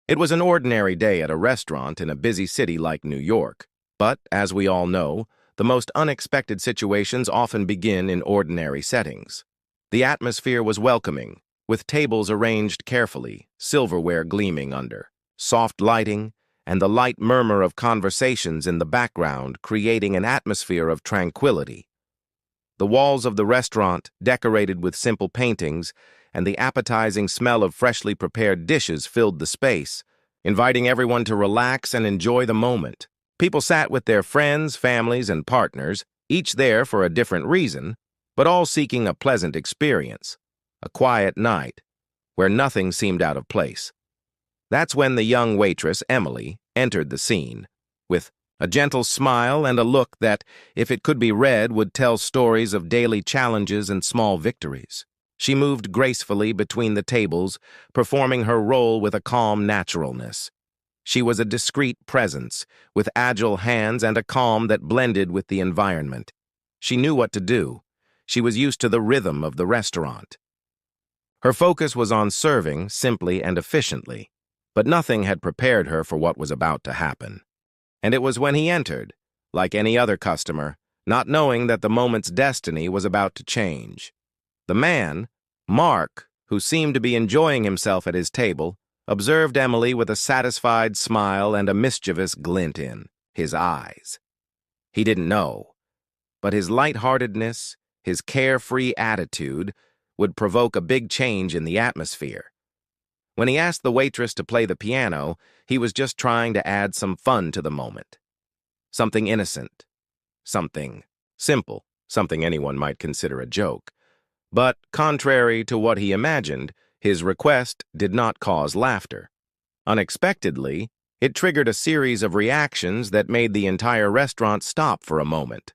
It was an ordinary day at a restaurant in a busy city like New York. But, as we all know, the most unexpected situations often begin in ordinary settings. The atmosphere was welcoming, with tables arranged carefully, silverware gleaming under, soft lighting, and the light murmur of conversations in the background creating an atmosphere of tranquility. The walls of the restaurant, decorated with simple paintings, and the appetizing smell of freshly prepared dishes filled the space, inviting everyone to relax and enjoy the moment. People sat with their friends, families, and partners, each there for a different reason, but all seeking a pleasant experience, a quiet night, where nothing seemed out of place. That's when the young waitress, Emily, entered the scene, with a gentle smile and a look that, if it could be read, would tell stories of daily challenges and small victories. She moved gracefully between the tables, performing her role with a calm naturalness. She was a discreet presence, with agile hands and a calm that blended with the environment. She knew what to do. She was used to the rhythm of the restaurant. Her focus was on serving simply and efficiently, but nothing had prepared her for what was about to happen. And it was when he entered, like any other customer, not knowing that the moment's destiny was about to change. The man, Mark, who seemed to be enjoying himself at his table, observed Emily with a satisfied smile and a mischievous glint in his eyes. He didn't know, but his lightheartedness, his carefree attitude, would provoke a big change in the atmosphere. When he asked the waitress to play the piano, he was just trying to add some fun to the moment. Something innocent, something simple, something anyone might consider a joke. But, contrary to what he imagined, his request did not cause laughter. Unexpectedly, it triggered a series of reactions that made the entire restaurant stop for a moment.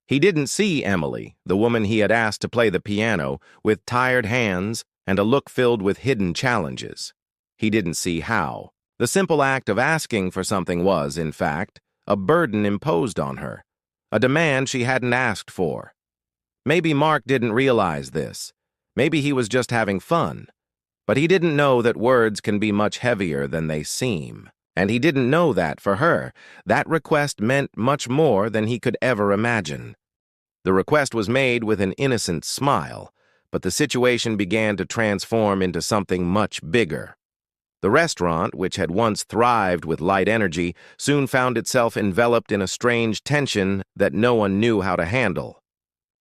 He didn't see Emily, the woman he had asked to play the piano, with tired hands and a look filled with hidden challenges. He didn't see how. The simple act of asking for something was, in fact, a burden imposed on her, a demand she hadn't asked for. Maybe Mark didn't realize this. Maybe he was just having fun. But he didn't know that words can be much heavier than they seem. And he didn't know that, for her, that request meant much more than he could ever imagine. The request was made with an innocent smile, but the situation began to transform into something much bigger. The restaurant, which had once thrived with light energy, soon found itself enveloped in a strange tension that no one knew how to handle.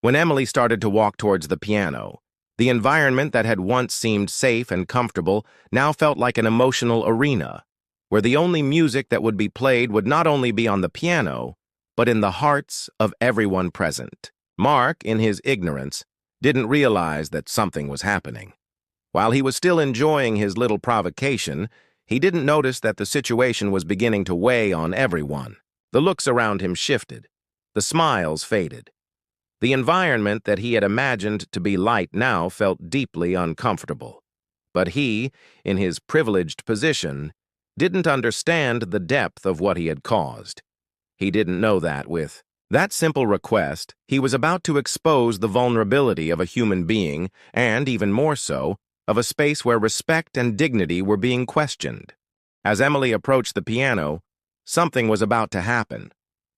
When Emily started to walk towards the piano, the environment that had once seemed safe and comfortable now felt like an emotional arena, where the only music that would be played would not only be on the piano, but in the hearts of everyone present. Mark, in his ignorance, didn't realize that something was happening. While he was still enjoying his little provocation, he didn't notice that the situation was beginning to weigh on everyone. The looks around him shifted. The smiles faded. The environment that he had imagined to be light now felt deeply uncomfortable. But he, in his privileged position, didn't understand the depth of what he had caused. He didn't know that with that simple request, he was about to expose the vulnerability of a human being and, even more so, of a space where respect and dignity were being questioned. As Emily approached the piano, something was about to happen.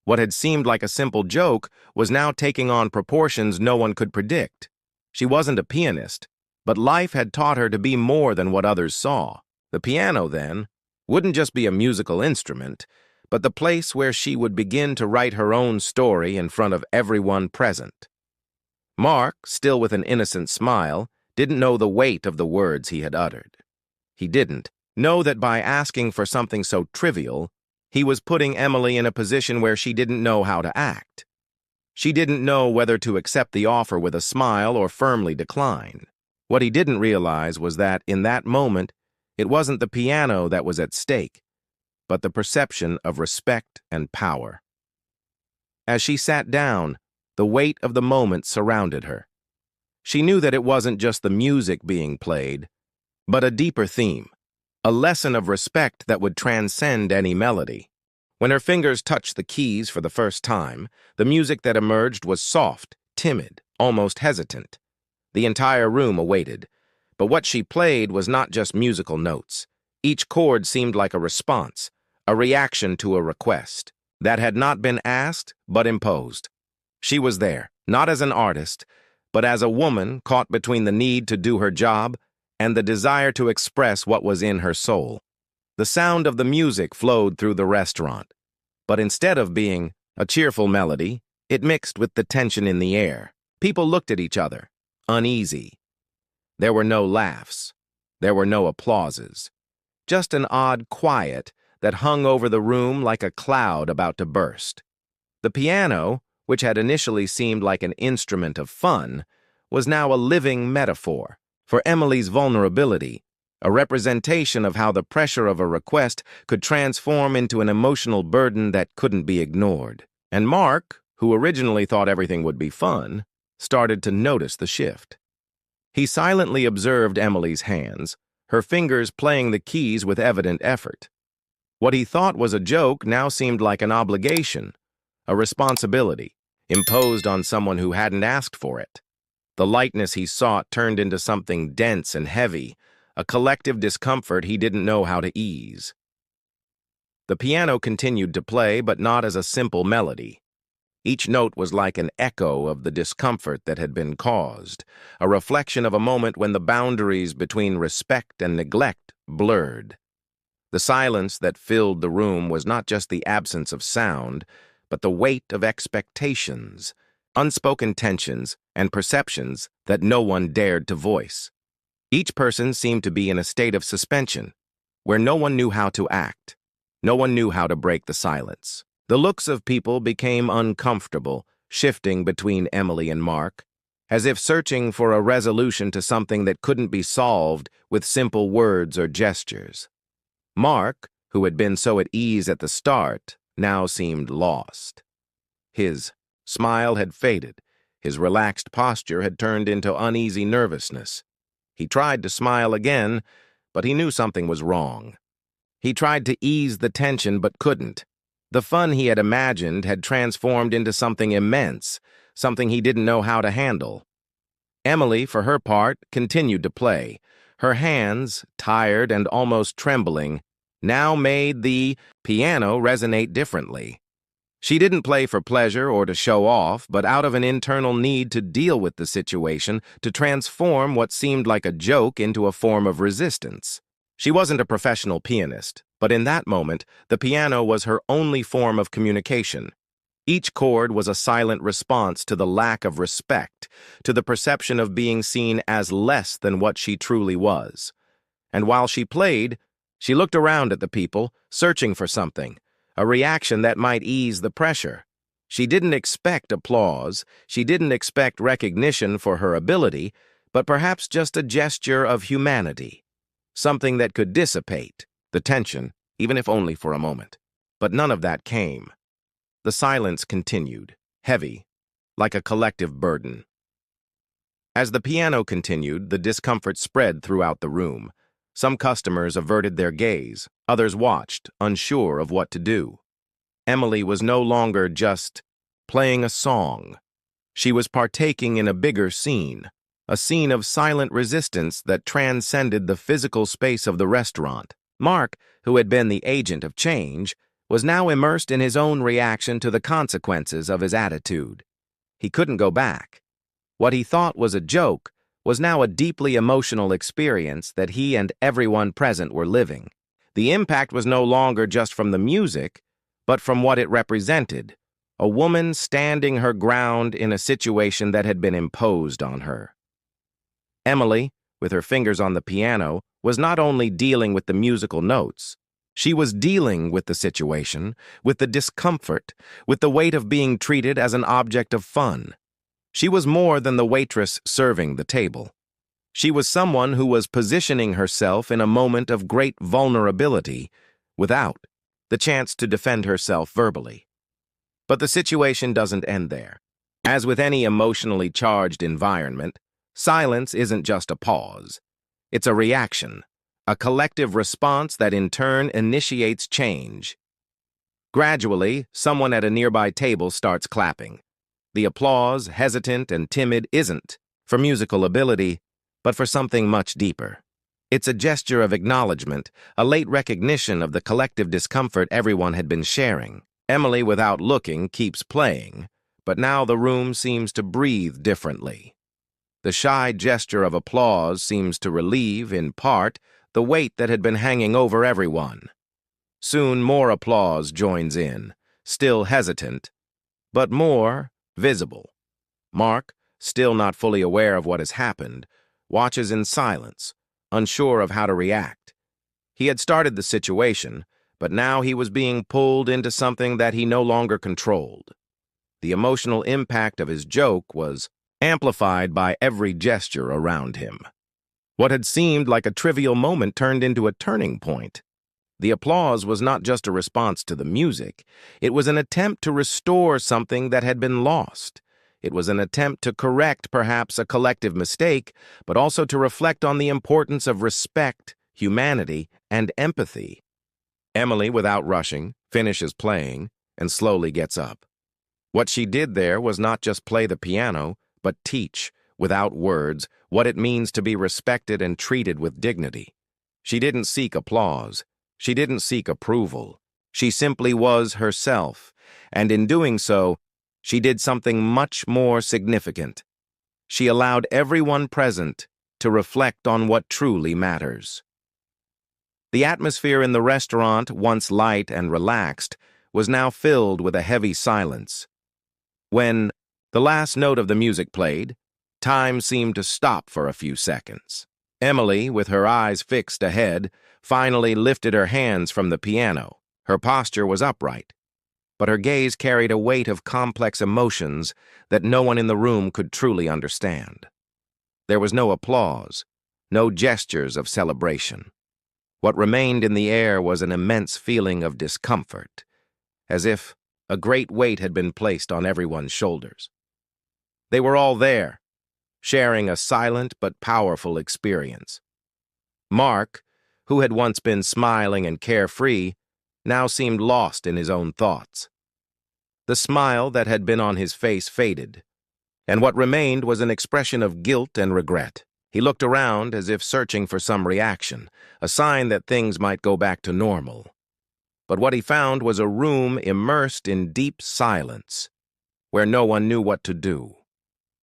What had seemed like a simple joke was now taking on proportions no one could predict. She wasn't a pianist, but life had taught her to be more than what others saw. The piano, then, wouldn't just be a musical instrument, but the place where she would begin to write her own story in front of everyone present. Mark, still with an innocent smile, didn't know the weight of the words he had uttered. He didn't know that by asking for something so trivial, he was putting Emily in a position where she didn't know how to act. She didn't know whether to accept the offer with a smile or firmly decline. What he didn't realize was that, in that moment, it wasn't the piano that was at stake, but the perception of respect and power. As she sat down, the weight of the moment surrounded her. She knew that it wasn't just the music being played, but a deeper theme, a lesson of respect that would transcend any melody. When her fingers touched the keys for the first time, the music that emerged was soft, timid, almost hesitant. The entire room awaited, but what she played was not just musical notes. Each chord seemed like a response, a reaction to a request that had not been asked but imposed. She was there, not as an artist, but as a woman caught between the need to do her job and the desire to express what was in her soul. The sound of the music flowed through the restaurant, but instead of being a cheerful melody, it mixed with the tension in the air. People looked at each other, uneasy. There were no laughs. There were no applauses. Just an odd quiet that hung over the room like a cloud about to burst. The piano, which had initially seemed like an instrument of fun, was now a living metaphor for Emily's vulnerability, a representation of how the pressure of a request could transform into an emotional burden that couldn't be ignored. And Mark, who originally thought everything would be fun, started to notice the shift. He silently observed Emily's hands, her fingers playing the keys with evident effort. What he thought was a joke now seemed like an obligation, a responsibility, imposed on someone who hadn't asked for it. The lightness he sought turned into something dense and heavy, a collective discomfort he didn't know how to ease. The piano continued to play, but not as a simple melody. Each note was like an echo of the discomfort that had been caused, a reflection of a moment when the boundaries between respect and neglect blurred. The silence that filled the room was not just the absence of sound, but the weight of expectations, unspoken tensions, and perceptions that no one dared to voice. Each person seemed to be in a state of suspension, where no one knew how to act. No one knew how to break the silence. The looks of people became uncomfortable, shifting between Emily and Mark, as if searching for a resolution to something that couldn't be solved with simple words or gestures. Mark, who had been so at ease at the start, now seemed lost. His smile had faded. His relaxed posture had turned into uneasy nervousness. He tried to smile again, but he knew something was wrong. He tried to ease the tension but couldn't. The fun he had imagined had transformed into something immense, something he didn't know how to handle. Emily, for her part, continued to play. Her hands, tired and almost trembling, now made the piano resonate differently. She didn't play for pleasure or to show off, but out of an internal need to deal with the situation, to transform what seemed like a joke into a form of resistance. She wasn't a professional pianist, but in that moment, the piano was her only form of communication. Each chord was a silent response to the lack of respect, to the perception of being seen as less than what she truly was. And while she played, she looked around at the people, searching for something, a reaction that might ease the pressure. She didn't expect applause, she didn't expect recognition for her ability, but perhaps just a gesture of humanity, something that could dissipate the tension, even if only for a moment. But none of that came. The silence continued, heavy, like a collective burden. As the piano continued, the discomfort spread throughout the room. Some customers averted their gaze, others watched, unsure of what to do. Emily was no longer just playing a song. She was partaking in a bigger scene, a scene of silent resistance that transcended the physical space of the restaurant. Mark, who had been the agent of change, was now immersed in his own reaction to the consequences of his attitude. He couldn't go back. What he thought was a joke was now a deeply emotional experience that he and everyone present were living. The impact was no longer just from the music, but from what it represented, a woman standing her ground in a situation that had been imposed on her. Emily, with her fingers on the piano, was not only dealing with the musical notes. She was dealing with the situation, with the discomfort, with the weight of being treated as an object of fun. She was more than the waitress serving the table. She was someone who was positioning herself in a moment of great vulnerability without the chance to defend herself verbally. But the situation doesn't end there. As with any emotionally charged environment, silence isn't just a pause. It's a reaction, a collective response that in turn initiates change. Gradually, someone at a nearby table starts clapping. The applause, hesitant and timid, isn't for musical ability, but for something much deeper. It's a gesture of acknowledgement, a late recognition of the collective discomfort everyone had been sharing. Emily, without looking, keeps playing, but now the room seems to breathe differently. The shy gesture of applause seems to relieve, in part, the weight that had been hanging over everyone. Soon more applause joins in, still hesitant, but more visible. Mark, still not fully aware of what has happened, watches in silence, unsure of how to react. He had started the situation, but now he was being pulled into something that he no longer controlled. The emotional impact of his joke was amplified by every gesture around him. What had seemed like a trivial moment turned into a turning point. The applause was not just a response to the music. It was an attempt to restore something that had been lost. It was an attempt to correct perhaps a collective mistake, but also to reflect on the importance of respect, humanity, and empathy. Emily, without rushing, finishes playing and slowly gets up. What she did there was not just play the piano, but teach, without words, what it means to be respected and treated with dignity. She didn't seek applause. She didn't seek approval. She simply was herself, and in doing so, she did something much more significant. She allowed everyone present to reflect on what truly matters. The atmosphere in the restaurant, once light and relaxed, was now filled with a heavy silence. When the last note of the music played, time seemed to stop for a few seconds. Emily, with her eyes fixed ahead, finally lifted her hands from the piano. Her posture was upright, but her gaze carried a weight of complex emotions that no one in the room could truly understand. There was no applause, no gestures of celebration. What remained in the air was an immense feeling of discomfort, as if a great weight had been placed on everyone's shoulders. They were all there, sharing a silent but powerful experience. Mark, who had once been smiling and carefree, now seemed lost in his own thoughts. The smile that had been on his face faded, and what remained was an expression of guilt and regret. He looked around as if searching for some reaction, a sign that things might go back to normal. But what he found was a room immersed in deep silence, where no one knew what to do.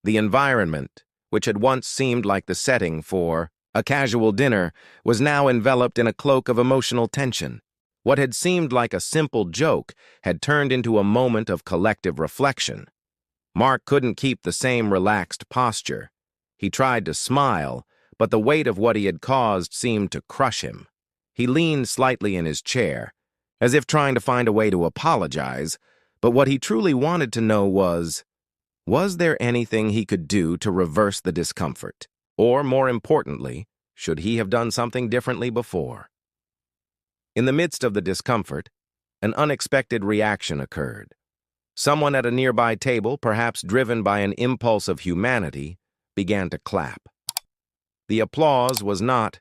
The environment, which had once seemed like the setting for a casual dinner, was now enveloped in a cloak of emotional tension. What had seemed like a simple joke had turned into a moment of collective reflection. Mark couldn't keep the same relaxed posture. He tried to smile, but the weight of what he had caused seemed to crush him. He leaned slightly in his chair, as if trying to find a way to apologize, but what he truly wanted to know was there anything he could do to reverse the discomfort? Or, more importantly, should he have done something differently before? In the midst of the discomfort, an unexpected reaction occurred. Someone at a nearby table, perhaps driven by an impulse of humanity, began to clap. The applause was not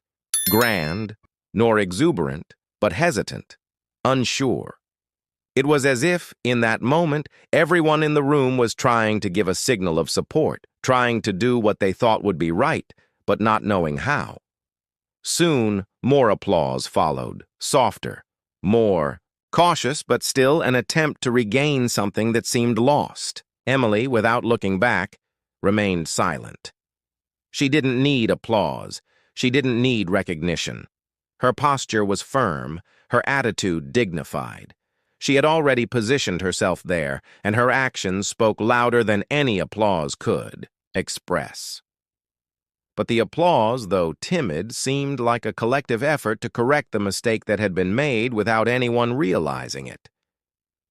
grand nor exuberant, but hesitant, unsure. It was as if, in that moment, everyone in the room was trying to give a signal of support, trying to do what they thought would be right, but not knowing how. Soon, more applause followed, softer, more cautious, but still an attempt to regain something that seemed lost. Emily, without looking back, remained silent. She didn't need applause. She didn't need recognition. Her posture was firm, her attitude dignified. She had already positioned herself there, and her actions spoke louder than any applause could express. But the applause, though timid, seemed like a collective effort to correct the mistake that had been made without anyone realizing it.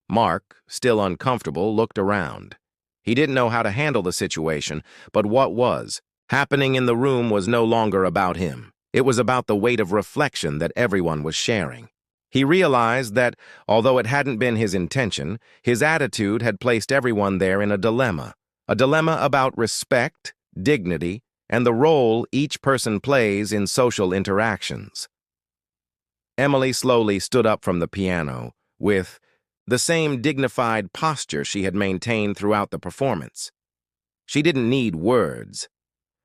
Mark, still uncomfortable, looked around. He didn't know how to handle the situation, but what was happening in the room was no longer about him. It was about the weight of reflection that everyone was sharing. He realized that, although it hadn't been his intention, his attitude had placed everyone there in a dilemma about respect, dignity, and the role each person plays in social interactions. Emily slowly stood up from the piano, with the same dignified posture she had maintained throughout the performance. She didn't need words.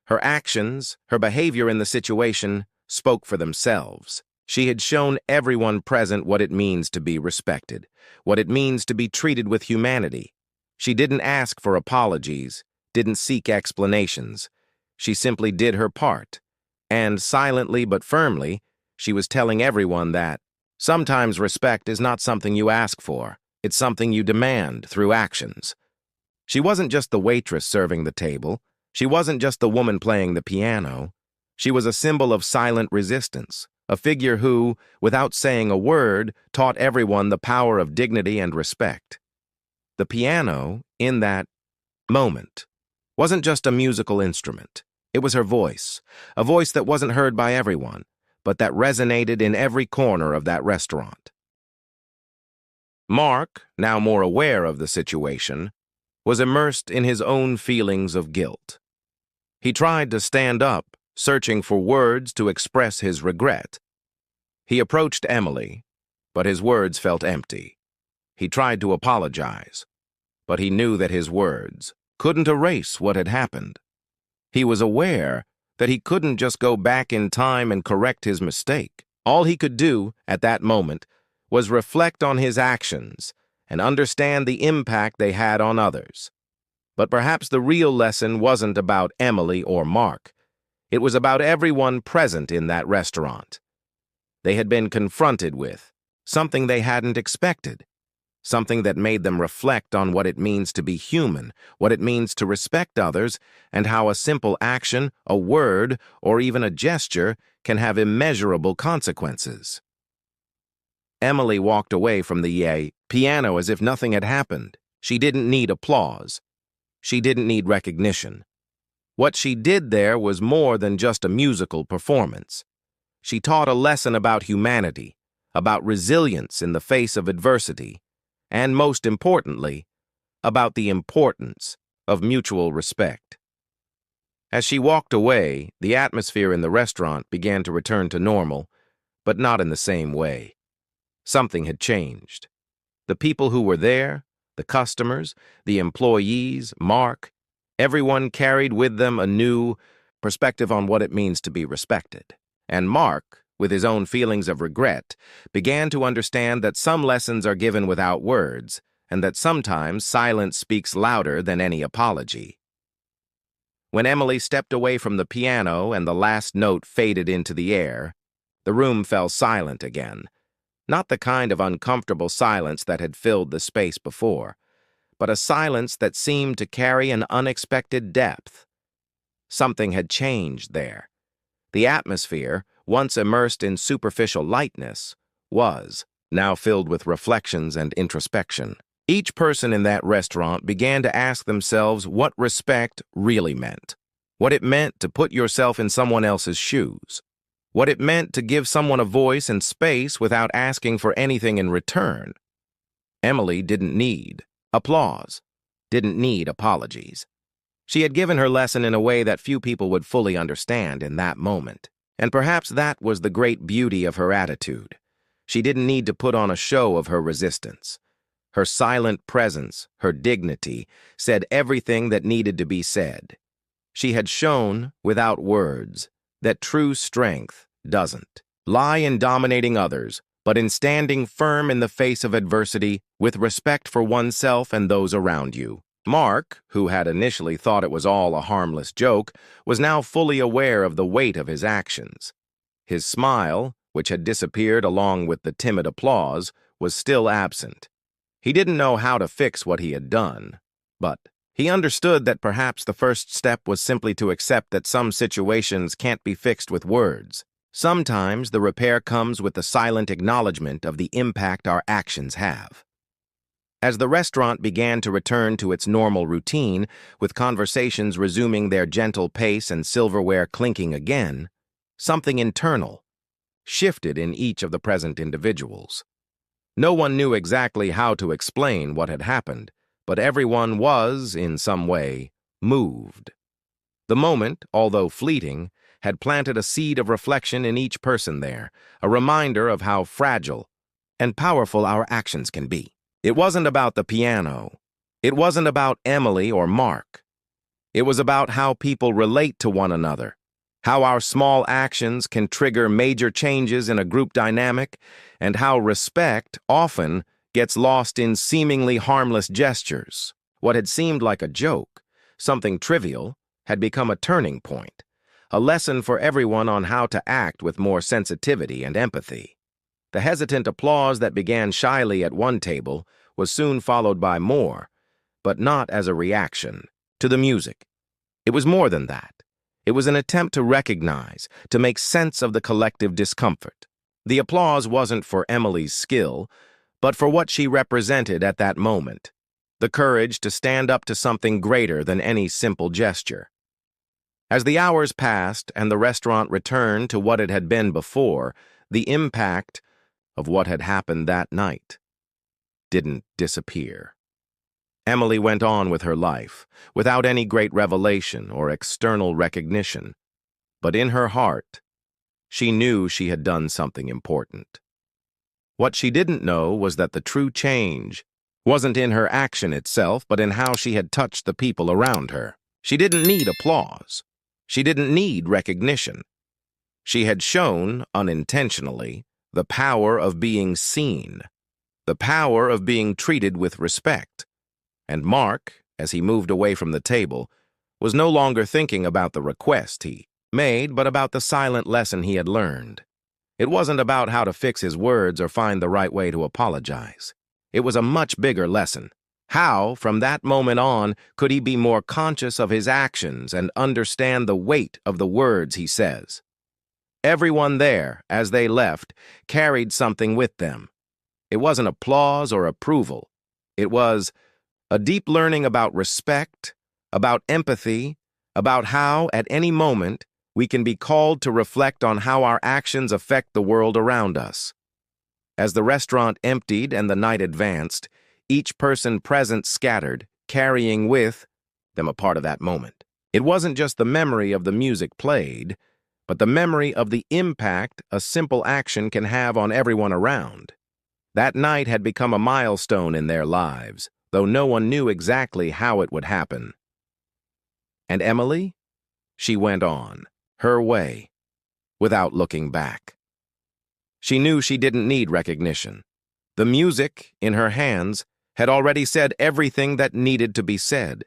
Her actions, her behavior in the situation, spoke for themselves. She had shown everyone present what it means to be respected, what it means to be treated with humanity. She didn't ask for apologies, didn't seek explanations. She simply did her part. And silently but firmly, she was telling everyone that sometimes respect is not something you ask for, it's something you demand through actions. She wasn't just the waitress serving the table. She wasn't just the woman playing the piano. She was a symbol of silent resistance, a figure who, without saying a word, taught everyone the power of dignity and respect. The piano, in that moment, wasn't just a musical instrument. It was her voice, a voice that wasn't heard by everyone, but that resonated in every corner of that restaurant. Mark, now more aware of the situation, was immersed in his own feelings of guilt. He tried to stand up, searching for words to express his regret. He approached Emily, but his words felt empty. He tried to apologize, but he knew that his words couldn't erase what had happened. He was aware that he couldn't just go back in time and correct his mistake. All he could do at that moment was reflect on his actions and understand the impact they had on others. But perhaps the real lesson wasn't about Emily or Mark. It was about everyone present in that restaurant. They had been confronted with something they hadn't expected, something that made them reflect on what it means to be human, what it means to respect others, and how a simple action, a word, or even a gesture can have immeasurable consequences. Emily walked away from the piano as if nothing had happened. She didn't need applause. She didn't need recognition. What she did there was more than just a musical performance. She taught a lesson about humanity, about resilience in the face of adversity, and most importantly, about the importance of mutual respect. As she walked away, the atmosphere in the restaurant began to return to normal, but not in the same way. Something had changed. The people who were there, the customers, the employees, Mark, everyone carried with them a new perspective on what it means to be respected. And Mark, with his own feelings of regret, began to understand that some lessons are given without words, and that sometimes silence speaks louder than any apology. When Emily stepped away from the piano and the last note faded into the air, the room fell silent again. Not the kind of uncomfortable silence that had filled the space before, but a silence that seemed to carry an unexpected depth. Something had changed there. The atmosphere, once immersed in superficial lightness, was now filled with reflections and introspection. Each person in that restaurant began to ask themselves what respect really meant, what it meant to put yourself in someone else's shoes, what it meant to give someone a voice and space without asking for anything in return. Emily didn't need applause, didn't need apologies. She had given her lesson in a way that few people would fully understand in that moment. And perhaps that was the great beauty of her attitude. She didn't need to put on a show of her resistance. Her silent presence, her dignity, said everything that needed to be said. She had shown, without words, that true strength doesn't lie in dominating others, but in standing firm in the face of adversity with respect for oneself and those around you. Mark, who had initially thought it was all a harmless joke, was now fully aware of the weight of his actions. His smile, which had disappeared along with the timid applause, was still absent. He didn't know how to fix what he had done, but he understood that perhaps the first step was simply to accept that some situations can't be fixed with words. Sometimes the repair comes with the silent acknowledgement of the impact our actions have. As the restaurant began to return to its normal routine, with conversations resuming their gentle pace and silverware clinking again, something internal shifted in each of the present individuals. No one knew exactly how to explain what had happened, but everyone was, in some way, moved. The moment, although fleeting, had planted a seed of reflection in each person there, a reminder of how fragile and powerful our actions can be. It wasn't about the piano. It wasn't about Emily or Mark. It was about how people relate to one another, how our small actions can trigger major changes in a group dynamic, and how respect often gets lost in seemingly harmless gestures. What had seemed like a joke, something trivial, had become a turning point, a lesson for everyone on how to act with more sensitivity and empathy. The hesitant applause that began shyly at one table was soon followed by more, but not as a reaction to the music. It was more than that. It was an attempt to recognize, to make sense of the collective discomfort. The applause wasn't for Emily's skill, but for what she represented at that moment, the courage to stand up to something greater than any simple gesture. As the hours passed and the restaurant returned to what it had been before, the impact of what had happened that night didn't disappear. Emily went on with her life, without any great revelation or external recognition. But in her heart, she knew she had done something important. What she didn't know was that the true change wasn't in her action itself, but in how she had touched the people around her. She didn't need applause. She didn't need recognition. She had shown, unintentionally, the power of being seen, the power of being treated with respect. And Mark, as he moved away from the table, was no longer thinking about the request he made, but about the silent lesson he had learned. It wasn't about how to fix his words or find the right way to apologize. It was a much bigger lesson. How, from that moment on, could he be more conscious of his actions and understand the weight of the words he says? Everyone there, as they left, carried something with them. It wasn't applause or approval. It was a deep learning about respect, about empathy, about how, at any moment, we can be called to reflect on how our actions affect the world around us. As the restaurant emptied and the night advanced, each person present scattered, carrying with them a part of that moment. It wasn't just the memory of the music played, but the memory of the impact a simple action can have on everyone around. That night had become a milestone in their lives, though no one knew exactly how it would happen. And Emily? She went on, her way, without looking back. She knew she didn't need recognition. The music, in her hands, had already said everything that needed to be said.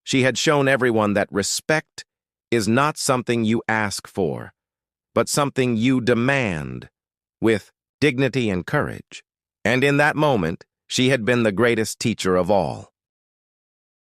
She had shown everyone that respect is not something you ask for, but something you demand, with dignity and courage. And in that moment, she had been the greatest teacher of all.